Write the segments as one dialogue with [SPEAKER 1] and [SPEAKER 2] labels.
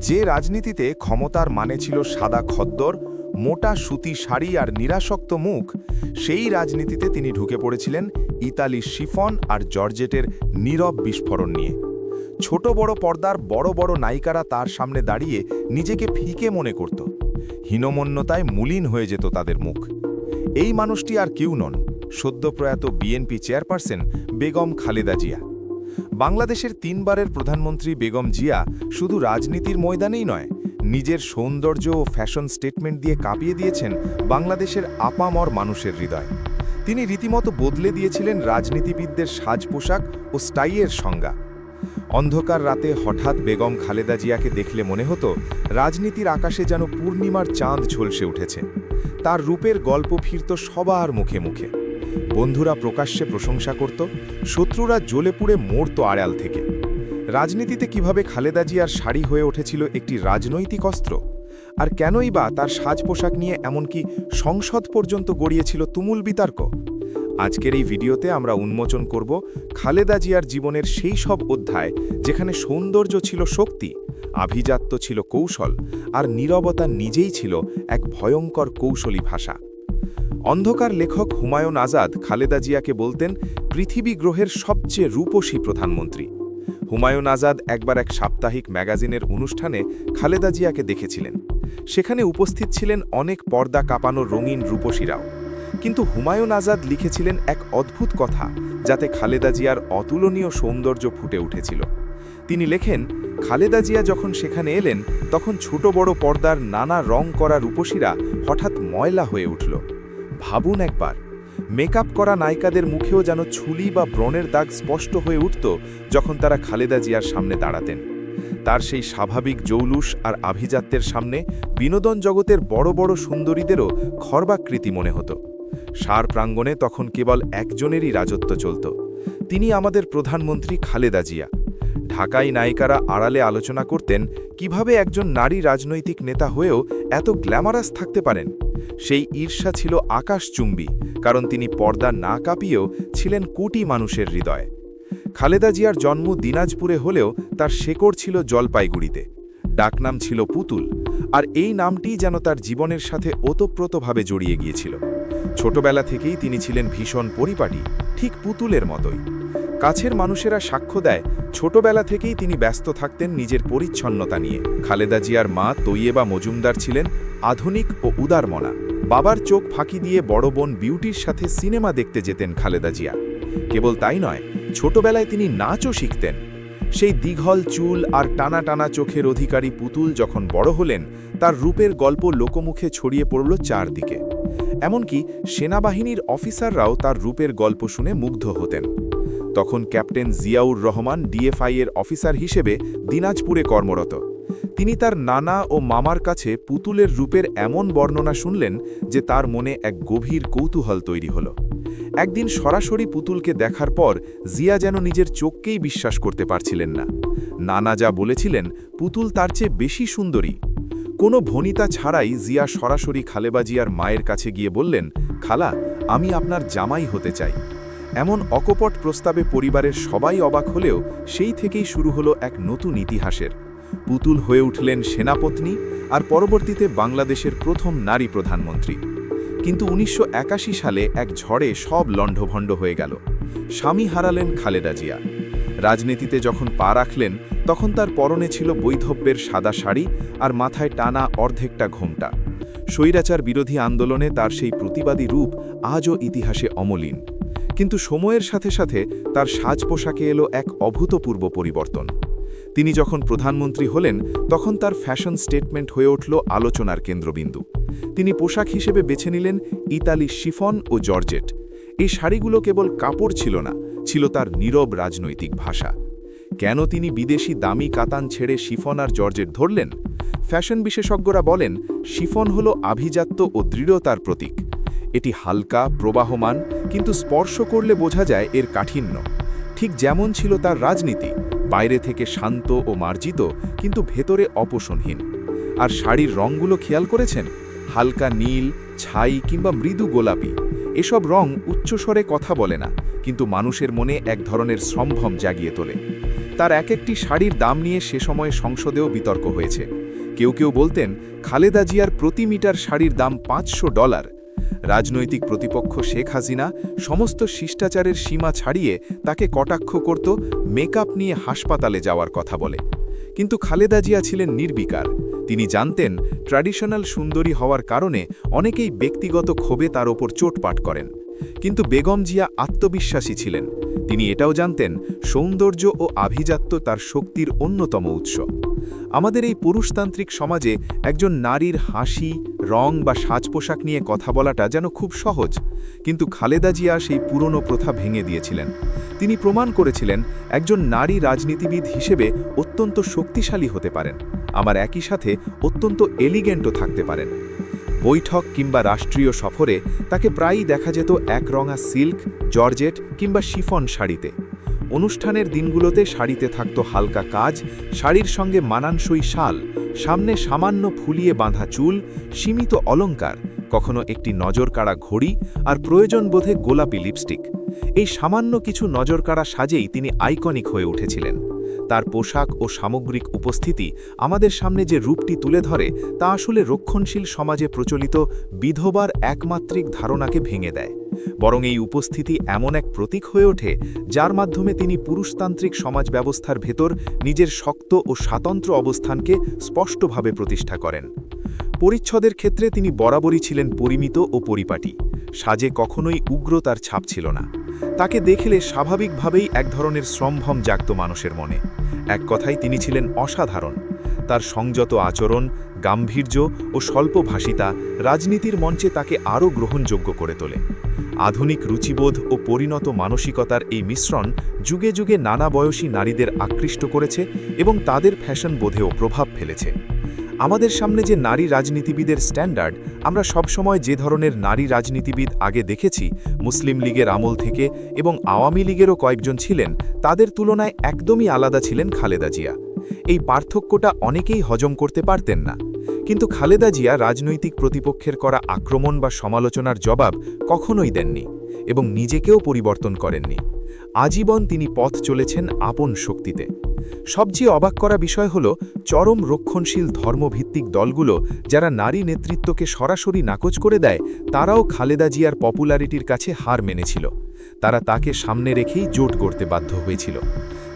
[SPEAKER 1] যে রাজনীতিতে ক্ষমতার মানে ছিল সাদা খদ্দর, মোটা সুতি শাড়ি আর নিরাসক্ত মুখ, সেই রাজনীতিতে তিনি ঢুকে পড়েছিলেন ইতালি শিফন আর জর্জেটের নীরব বিস্ফোরণ নিয়ে। ছোট বড় পর্দার বড় বড় নায়িকারা তার সামনে দাঁড়িয়ে নিজেকে ফিকে মনে করত। হীনমন্যতায় মলিন হয়ে যেত তাদের মুখ। এই মানুষটি আর কেউ নন, সদ্যপ্রয়াত বিএনপি চেয়ারপারসন বেগম খালেদা জিয়া। বাংলাদেশের 3 বারের প্রধানমন্ত্রী বেগম জিয়া শুধু রাজনীতির ময়দানেই নয়, নিজের সৌন্দর্য ও ফ্যাশন স্টেটমেন্ট দিয়ে কাঁপিয়ে দিয়েছেন বাংলাদেশের আপামর মানুষের হৃদয়। তিনি রীতিমতো বদলে দিয়েছিলেন রাজনীতিবিদদের সাজ পোশাক ও স্টাইলের সংজ্ঞা। অন্ধকার রাতে হঠাৎ বেগম খালেদা জিয়াকে দেখলে মনে হতো রাজনীতির আকাশে যেন পূর্ণিমার চাঁদ ঝলসে উঠেছে। তার রূপের গল্প ফিরত সবার মুখে মুখে। বন্ধুরা প্রকাশ্যে প্রশংসা করত, শত্রুরা জ্বলে পুড়ে মরত আড়াল থেকে। রাজনীতিতে কিভাবে খালেদা জিয়ার শাড়ি হয়ে উঠেছিল একটি রাজনৈতিক অস্ত্র, আর কেনই বা তার সাজ পোশাক নিয়ে এমনকি সংসদ পর্যন্ত গড়িয়েছিল তুমুল বিতর্ক। আজকের এই ভিডিওতে আমরা উন্মোচন করব খালেদা জিয়ার জীবনের সেই সব অধ্যায় যেখানে সৌন্দর্য ছিল শক্তি, আভিজাত্য ছিল কৌশল, আর নীরবতা নিজেই ছিল এক ভয়ঙ্কর কৌশলী ভাষা। অন্ধকার লেখক হুমায়ুন আজাদ খালেদা জিয়াকে বলতেন পৃথিবী গ্রহের সবচেয়ে রূপসী প্রধানমন্ত্রী। হুমায়ুন আজাদ একবার এক সাপ্তাহিক ম্যাগাজিনের অনুষ্ঠানে খালেদা জিয়াকে দেখেছিলেন। সেখানে উপস্থিত ছিলেন অনেক পর্দা কাঁপানো রঙিন রূপসীরাও। কিন্তু হুমায়ুন আজাদ লিখেছিলেন এক অদ্ভুত কথা, যাতে খালেদা জিয়ার অতুলনীয় সৌন্দর্য ফুটে উঠেছিল। তিনি লেখেন, খালেদা জিয়া যখন সেখানে এলেন তখন ছোট বড় পর্দার নানা রং করা রূপসীরা হঠাৎ ময়লা হয়ে উঠল। ভাবুন একবার, মেকআপ করা নায়িকাদের মুখেও যেন ছুলি বা ব্রণের দাগ স্পষ্ট হয়ে উঠত যখন তারা খালেদা জিয়ার সামনে দাঁড়াতেন। তার সেই স্বাভাবিক জৌলুস আর আভিজাত্যের সামনে বিনোদন জগতের বড় বড় সুন্দরীদেরও খর্বাকৃতি মনে হতো। সার প্রাঙ্গণে তখন কেবল একজনেরই রাজত্ব চলত, তিনি আমাদের প্রধানমন্ত্রী খালেদা জিয়া। ঢাকাই নায়িকারা আড়ালে আলোচনা করতেন কিভাবে একজন নারী রাজনৈতিক নেতা হয়েও এত গ্ল্যামারাস থাকতে পারেন। সেই ঈর্ষা ছিল আকাশচুম্বী, কারণ তিনি পর্দা না কাঁপিয়েও ছিলেন কোটি মানুষের হৃদয়ে। খালেদা জিয়ার জন্ম দিনাজপুরে হলেও তার শেকড় ছিল জলপাইগুড়িতে। ডাকনাম ছিল পুতুল, আর এই নামটিই যেন তার জীবনের সাথে ওতপ্রোতভাবে জড়িয়ে গিয়েছিল। ছোটবেলা থেকেই তিনি ছিলেন ভীষণ পরিপাটি, ঠিক পুতুলের মতোই। কাছের মানুষেরা সাক্ষ্য দেয়, ছোটবেলা থেকেই তিনি ব্যস্ত থাকতেন নিজের পরিচ্ছন্নতা নিয়ে। খালেদা জিয়ার মা তৈয়েবা মজুমদার ছিলেন আধুনিক ও উদারমনা। বাবার চোখ ফাঁকি দিয়ে বড় বোন বিউটির সাথে সিনেমা দেখতে যেতেন খালেদা জিয়া। কেবল তাই নয়, ছোটবেলায় তিনি নাচও শিখতেন। সেই দীঘল চুল আর টানা টানা চোখের অধিকারী পুতুল যখন বড় হলেন, তার রূপের গল্প লোকমুখে ছড়িয়ে পড়ল চারদিকে। এমনকি সেনাবাহিনীর অফিসাররাও তার রূপের গল্প শুনে মুগ্ধ হতেন। তখন ক্যাপ্টেন জিয়াউর রহমান ডিএফআই এর অফিসার হিসেবে দিনাজপুরে কর্মরত। তিনি তার নানা ও মামার কাছে পুতুলের রূপের এমন বর্ণনা শুনলেন যে তার মনে এক গভীর কৌতূহল তৈরি হল। একদিন সরাসরি পুতুলকে দেখার পর জিয়া যেন নিজের চোখকেই বিশ্বাস করতে পারছিলেন না। নানা যা বলেছিলেন, পুতুল তার চেয়ে বেশি সুন্দরী। কোনো ভনিতা ছাড়াই জিয়া সরাসরি খালেদা জিয়ার মায়ের কাছে গিয়ে বললেন, খালা, আমি আপনার জামাই হতে চাই। এমন অকপট প্রস্তাবে পরিবারের সবাই অবাক হলেও সেই থেকেই শুরু হলো এক নতুন ইতিহাসের। পুতুল হয়ে উঠলেন সেনাপত্নী আর পরবর্তীতে বাংলাদেশের প্রথম নারী প্রধানমন্ত্রী। কিন্তু 1981 সালে এক ঝড়ে সব লণ্ডভণ্ড হয়ে গেল। স্বামী হারালেন খালেদা জিয়া। রাজনীতিতে যখন পা রাখলেন তখন তার পরনে ছিল বৈধব্যের সাদা শাড়ি আর মাথায় টানা অর্ধেকটা ঘোমটা। স্বৈরাচার বিরোধী আন্দোলনে তার সেই প্রতিবাদী রূপ আজও ইতিহাসে অমলিন। কিন্তু সময়ের সাথে সাথে তার সাজ পোশাকে এলো এক অভূতপূর্ব পরিবর্তন। তিনি যখন প্রধানমন্ত্রী হলেন তখন তার ফ্যাশন স্টেটমেন্ট হয়ে উঠল আলোচনার কেন্দ্রবিন্দু। তিনি পোশাক হিসেবে বেছে নিলেন ইতালি শিফন ও জর্জেট। এই শাড়িগুলো কেবল কাপড় ছিল না, ছিল তার নীরব রাজনৈতিক ভাষা। কেন তিনি বিদেশি দামি কাতান ছেড়ে শিফন আর জর্জেট ধরলেন? ফ্যাশন বিশেষজ্ঞরা বলেন, শিফন হল আভিজাত্য ও দৃঢ়তার প্রতীক। এটি হালকা, প্রবাহমান, কিন্তু স্পর্শ করলে বোঝা যায় এর কাঠিন্য। ঠিক যেমন ছিল তার রাজনীতি, বাইরে থেকে শান্ত ও মার্জিত, কিন্তু ভেতরে অপোষণহীন। আর শাড়ির রঙগুলো খেয়াল করেছেন? হালকা নীল, ছাই কিংবা মৃদু গোলাপি। এসব রং উচ্চস্বরে কথা বলে না, কিন্তু মানুষের মনে এক ধরনের সম্ভ্রম জাগিয়ে তোলে। তার এক একটি শাড়ির দাম নিয়ে সে সময়ে সংসদেও বিতর্ক হয়েছে। কেউ কেউ বলতেন খালেদা জিয়ার প্রতি মিটার শাড়ির দাম $500। রাজনৈতিক প্রতিপক্ষ শেখ হাসিনা সমস্ত শিষ্টাচারের সীমা ছাড়িয়ে তাকে কটাক্ষ করত, মেকআপ নিয়ে হাসপাতালে যাওয়ার কথা বলে। কিন্তু খালেদা জিয়া ছিলেন নির্বিকার। তিনি জানতেন ট্র্যাডিশনাল সুন্দরী হওয়ার কারণে অনেকেই ব্যক্তিগত ক্ষোভে তার ওপর চোটপাট করেন। কিন্তু বেগম জিয়া আত্মবিশ্বাসী ছিলেন। তিনি এটাও জানতেন সৌন্দর্য ও আভিজাত্য তার শক্তির অন্যতম উৎস। আমাদের এই পুরুষতান্ত্রিক সমাজে একজন নারীর হাসি, রং বা সাজ পোশাক নিয়ে কথা বলাটা যেন খুব সহজ, কিন্তু খালেদা জিয়া সেই পুরনো প্রথা ভেঙে দিয়েছিলেন। তিনি প্রমাণ করেছিলেন একজন নারী রাজনীতিবিদ হিসেবে অত্যন্ত শক্তিশালী হতে পারেন, আবার একই সাথে অত্যন্ত এলিগেন্টও থাকতে পারেন। বৈঠক কিংবা রাষ্ট্রীয় সফরে তাকে প্রায়ই দেখা যেত একরঙা সিল্ক, জর্জেট কিংবা শিফন শাড়িতে। অনুষ্ঠানের দিনগুলোতে শাড়িতে থাকত হালকা কাজ, শাড়ির সঙ্গে মানানসই শাল, সামনে সামান্য ফুলিয়ে বাঁধা চুল, সীমিত অলংকার, কখনো একটি নজরকাড়া ঘড়ি আর প্রয়োজন বোধে গোলাপি লিপস্টিক। এই সামান্য কিছু নজরকাড়া সাজেই তিনি আইকনিক হয়ে উঠেছিলেন। তার পোশাক ও সামগ্রিক উপস্থিতি আমাদের সামনে যে রূপটি তুলে ধরে তা আসলে রক্ষণশীল সমাজে প্রচলিত বিধবার একমাত্রিক ধারণাকে ভেঙে দেয়। বরং এই উপস্থিতি এমন এক প্রতীক হয়ে ওঠে যার মাধ্যমে তিনি পুরুষতান্ত্রিক সমাজ ব্যবস্থার ভেতর নিজের শক্ত ও স্বাতন্ত্র্য অবস্থানকে স্পষ্টভাবে প্রতিষ্ঠা করেন। পরিচ্ছদের ক্ষেত্রে তিনি বরাবরই ছিলেন পরিমিত ও পরিপাটি। সাজে কখনোই উগ্রতার ছাপ ছিল না। তাকে দেখলে স্বাভাবিকভাবেই এক ধরনের সম্ভ্রম জাগত মানুষের মনে। এক কথায় তিনি ছিলেন অসাধারণ। তার সংযত আচরণ, গাম্ভীর্য ও স্বল্পভাষিতা রাজনীতির মঞ্চে তাকে আরও গ্রহণযোগ্য করে তোলে। আধুনিক রুচিবোধ ও পরিণত মানসিকতার এই মিশ্রণ যুগে যুগে নানা বয়সী নারীদের আকৃষ্ট করেছে এবং তাদের ফ্যাশন বোধেও প্রভাব ফেলেছে। আমাদের সামনে যে নারী রাজনীতিবিদের স্ট্যান্ডার্ড, আমরা সবসময় যে ধরনের নারী রাজনীতিবিদ আগে দেখেছি, মুসলিম লীগের আমল থেকে এবং আওয়ামী লীগেরও কয়েকজন ছিলেন, তাদের তুলনায় একদমই আলাদা ছিলেন খালেদা জিয়া। এই পার্থক্যটা অনেকেই হজম করতে পারতেন না। কিন্তু খালেদা জিয়া রাজনৈতিক প্রতিপক্ষের করা আক্রমণ বা সমালোচনার জবাব কখনোই দেননি এবং নিজেকেও পরিবর্তন করেননি। আজীবন তিনি পথ চলেছেন আপন শক্তিতে। সবচেয়ে অবাক করা বিষয় হল চরম রক্ষণশীল ধর্মভিত্তিক দলগুলো যারা নারী নেতৃত্বকে সরাসরি নাকচ করে দেয়, তারাও খালেদা জিয়ার পপুলারিটির কাছে হার মেনেছিল। তারা তাকে সামনে রেখেই জোট গড়তে বাধ্য হয়েছিল।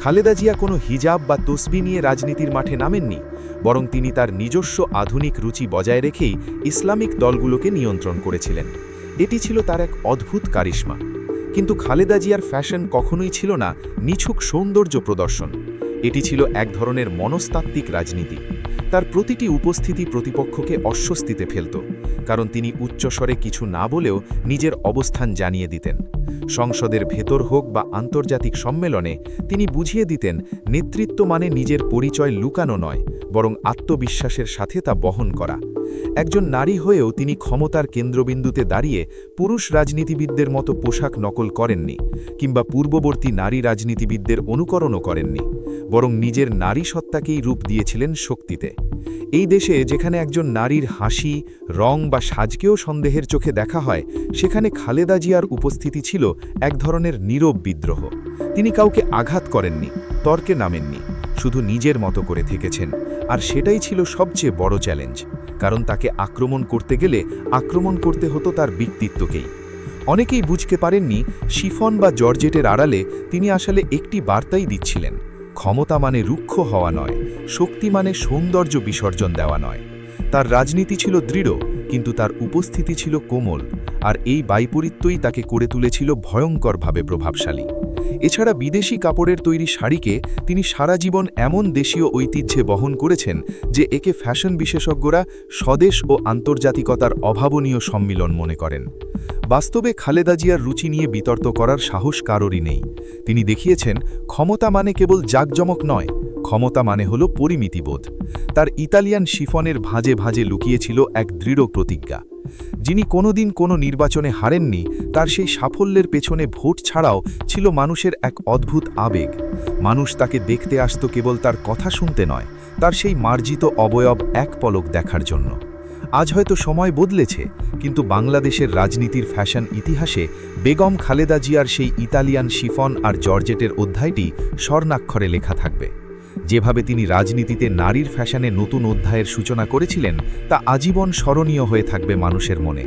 [SPEAKER 1] খালেদা জিয়া কোনো হিজাব বা তসবি নিয়ে রাজনীতির মাঠে নামেননি, বরং তিনি তার নিজস্ব আধুনিক রুচি বজায় রেখেই ইসলামিক দলগুলোকে নিয়ন্ত্রণ করেছিলেন। এটি ছিল তার এক অদ্ভুত কারিশমা। কিন্তু খালেদা জিয়ার ফ্যাশন কখনোই ছিল না নিছক সৌন্দর্য প্রদর্শন। এটি ছিল এক ধরনের মনস্তাত্ত্বিক রাজনীতি। তার প্রতিটি উপস্থিতি প্রতিপক্ষকে অস্বস্তিতে ফেলত, কারণ তিনি উচ্চস্বরে কিছু না বলেও নিজের অবস্থান জানিয়ে দিতেন। সংসদের ভেতর হোক বা আন্তর্জাতিক সম্মেলনে তিনি বুঝিয়ে দিতেন নেতৃত্ব মানে নিজের পরিচয় লুকানো নয়, বরং আত্মবিশ্বাসের সাথে তা বহন করা। একজন নারী হয়েও তিনি ক্ষমতার কেন্দ্রবিন্দুতে দাঁড়িয়ে পুরুষ রাজনীতিবিদদের মতো পোশাক নকল করেননি, কিংবা পূর্ববর্তী নারী রাজনীতিবিদদের অনুকরণও করেননি, বরং নিজের নারী সত্তাকেই রূপ দিয়েছিলেন শক্তিতে। এই দেশে যেখানে একজন নারীর হাসি, রং বা সাজকেও সন্দেহের চোখে দেখা হয়, সেখানে খালেদা জিয়ার উপস্থিতি ছিল এক ধরনের নীরব বিদ্রোহ। তিনি কাউকে আঘাত করেননি, তর্কে নামেননি, শুধু নিজের মতো করে থেকেছেন। আর সেটাই ছিল সবচেয়ে বড় চ্যালেঞ্জ, কারণ তাকে আক্রমণ করতে গেলে আক্রমণ করতে হতো তার ব্যক্তিত্বকেই। অনেকেই বুঝতে পারেননি শিফন বা জর্জেটের আড়ালে তিনি আসলে একটি বার্তাই দিচ্ছিলেন: ক্ষমতা মানে রুক্ষ হওয়া নয়, শক্তি মানে সৌন্দর্য বিসর্জন দেওয়া নয়। তার রাজনীতি ছিল দৃঢ়, কিন্তু তার উপস্থিতি ছিল কোমল, আর এই বৈপরীত্যই তাকে করে তুলেছিল ভয়ঙ্করভাবে প্রভাবশালী। এছাড়া বিদেশি কাপড়ের তৈরি শাড়িকে তিনি সারা জীবন এমন দেশীয় ঐতিহ্যে বহন করেছেন যে একে ফ্যাশন বিশেষজ্ঞরা স্বদেশ ও আন্তর্জাতিকতার অভাবনীয় সম্মিলন মনে করেন। বাস্তবে খালেদা জিয়ার রুচি নিয়ে বিতর্ক করার সাহস কারোরই নেই। তিনি দেখিয়েছেন ক্ষমতা মানে কেবল জাঁকজমক নয়, ক্ষমতা মানে হল পরিমিতিবোধ। তার ইতালিয়ান শিফনের ভাঁজে ভাঁজে লুকিয়েছিল এক দৃঢ় প্রতিজ্ঞা। যিনি কোনোদিন কোনো নির্বাচনে হারেননি, তার সেই সাফল্যের পেছনে ভোট ছাড়াও ছিল মানুষের এক অদ্ভুত আবেগ। মানুষ তাকে দেখতে আসত কেবল তার কথা শুনতে নয়, তার সেই মার্জিত অবয়ব এক পলক দেখার জন্য।
[SPEAKER 2] আজ হয়তো সময় বদলেছে, কিন্তু বাংলাদেশের রাজনীতির ফ্যাশন ইতিহাসে বেগম খালেদা জিয়ার সেই ইতালিয়ান শিফন আর জর্জেটের অধ্যায়টি স্বর্ণাক্ষরে লেখা থাকবে। যেভাবে তিনি রাজনীতিতে নারীর ফ্যাশনে নতুন অধ্যায়ের সূচনা করেছিলেন, তা আজীবন স্মরণীয় হয়ে থাকবে মানুষের মনে।